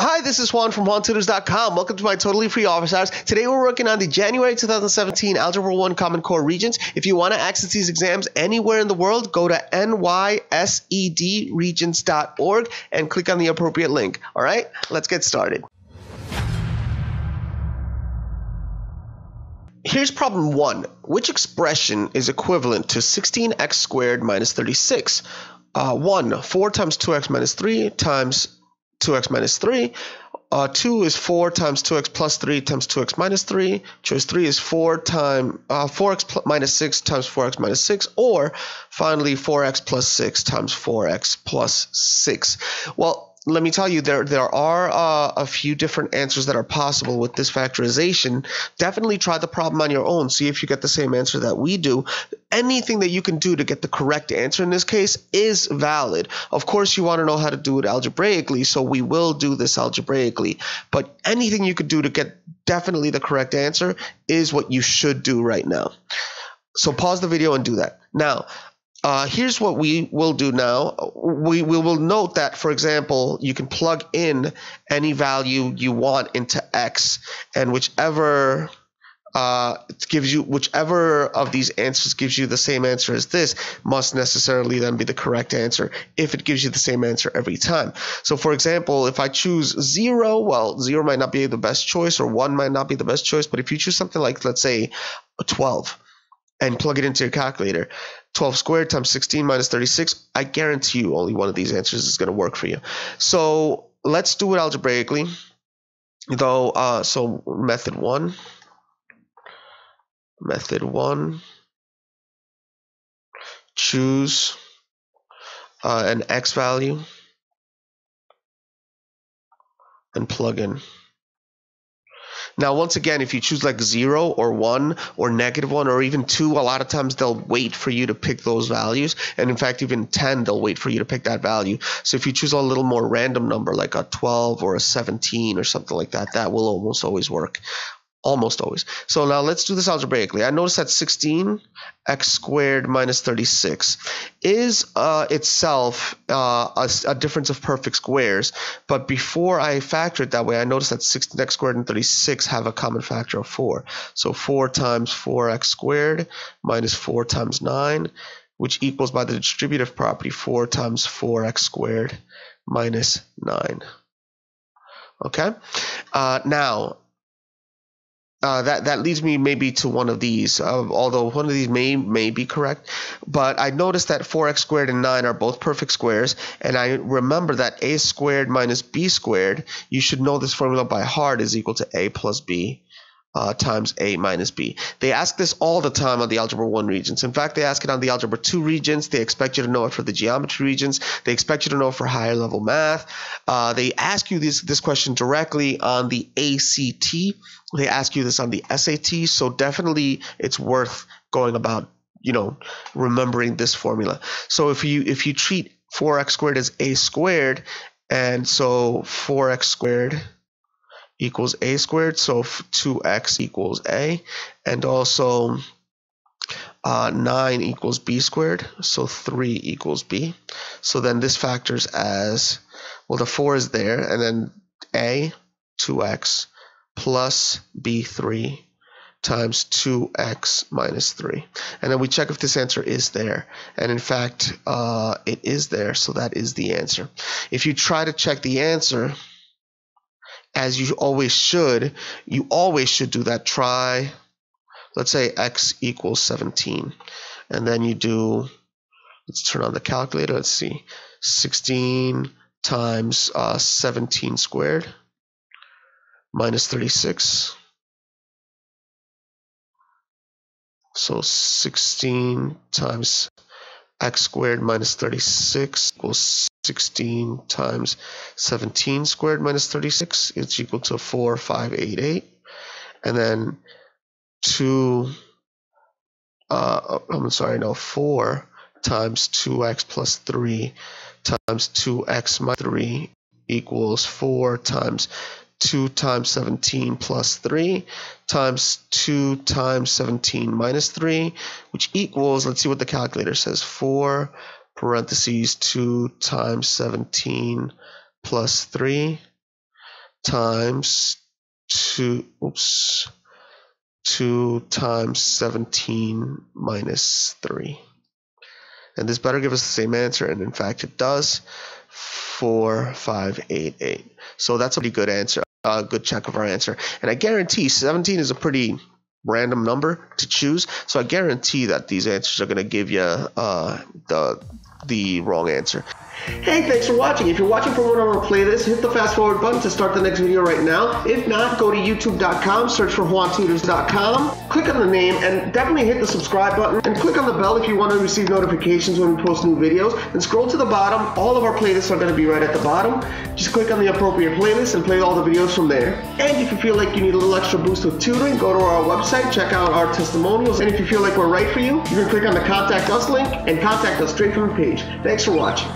Hi, this is Juan from JuanTutors.com. Welcome to my totally free office hours. Today we're working on the January 2017 Algebra 1 Common Core Regents. If you want to access these exams anywhere in the world, go to nysedregents.org and click on the appropriate link. All right, let's get started. Here's problem 1. Which expression is equivalent to 16x squared minus 36? 1, 4 times 2x minus 3 times 2x minus 3. 2 is 4 times 2x plus 3 times 2x minus 3. Choice 3 is 4x minus 6 times 4x minus 6. Or finally 4x plus 6 times 4x plus 6. Well, let me tell you, there are a few different answers that are possible with this factorization. Definitely try the problem on your own. See if you get the same answer that we do. Anything that you can do to get the correct answer in this case is valid. Of course, you want to know how to do it algebraically, so we will do this algebraically. But anything you could do to get definitely the correct answer is what you should do right now. So pause the video and do that. Now, here's what we will do now. We will note that, for example, you can plug in any value you want into x, and whichever of these answers gives you the same answer as this must necessarily then be the correct answer if it gives you the same answer every time. So for example, if I choose 0, well, 0 might not be the best choice, or 1 might not be the best choice, but if you choose something like, let's say, 12 and plug it into your calculator, 12 squared times 16 minus 36, I guarantee you only one of these answers is going to work for you. So let's do it algebraically, though. So method 1, choose an x value and plug in. Now, once again, if you choose like 0 or 1 or -1 or even 2, a lot of times they'll wait for you to pick those values. And in fact, even 10, they'll wait for you to pick that value. So if you choose a little more random number, like a 12 or a 17 or something like that, that will almost always work. Almost always. So now let's do this algebraically. I notice that 16x squared minus 36 is itself a difference of perfect squares. But before I factor it that way, I notice that 16x squared and 36 have a common factor of 4. So 4 times 4x squared minus 4 times 9, which equals, by the distributive property, 4 times 4x squared minus 9. Okay? Now, that leads me maybe to one of these, although one of these may be correct. But I noticed that 4x squared and 9 are both perfect squares, and I remember that a squared minus b squared, you should know this formula by heart, is equal to a plus b times a minus b. They ask this all the time on the Algebra 1 Regents. In fact, they ask it on the Algebra 2 Regents. They expect you to know it for the Geometry Regents. They expect you to know it for higher level math. They ask you this question directly on the ACT. They ask you this on the SAT. So definitely it's worth going about, remembering this formula. So if you treat 4x squared as a squared, and so 4x squared equals a squared, so 2x equals a, and also 9 equals b squared, so 3 equals b. So then this factors as, well, the 4 is there, and then a, 2x, plus b3 times 2x minus 3. And then we check if this answer is there. And in fact, it is there, so that is the answer. If you try to check the answer, as you always should do that. Try, let's say x equals 17. And then you do, let's turn on the calculator. Let's see, 16 times 17 squared minus 36. So 16 times x squared minus 36 equals 16 times 17 squared minus 36. It's equal to 4588. And then 4 times 2x plus 3 times 2x minus 3 equals 4 times 2 times 17 plus 3 times 2 times 17 minus 3, which equals, let's see what the calculator says, 4 parentheses 2 times 17 plus 3 times 2 times 17 minus 3. And this better give us the same answer, and in fact it does. 4588. So that's a pretty good answer, a good check of our answer. And I guarantee 17 is a pretty random number to choose, so I guarantee that these answers are going to give you the wrong answer. Hey, thanks for watching. If you're watching from one of our playlists, hit the fast forward button to start the next video right now. If not, go to youtube.com, search for JuanTutors.com, click on the name, and definitely hit the subscribe button, and click on the bell if you want to receive notifications when we post new videos, and scroll to the bottom. All of our playlists are going to be right at the bottom. Just click on the appropriate playlist and play all the videos from there. And if you feel like you need a little extra boost with tutoring, go to our website, check out our testimonials, and if you feel like we're right for you, you can click on the Contact Us link and contact us straight from the page. Thanks for watching.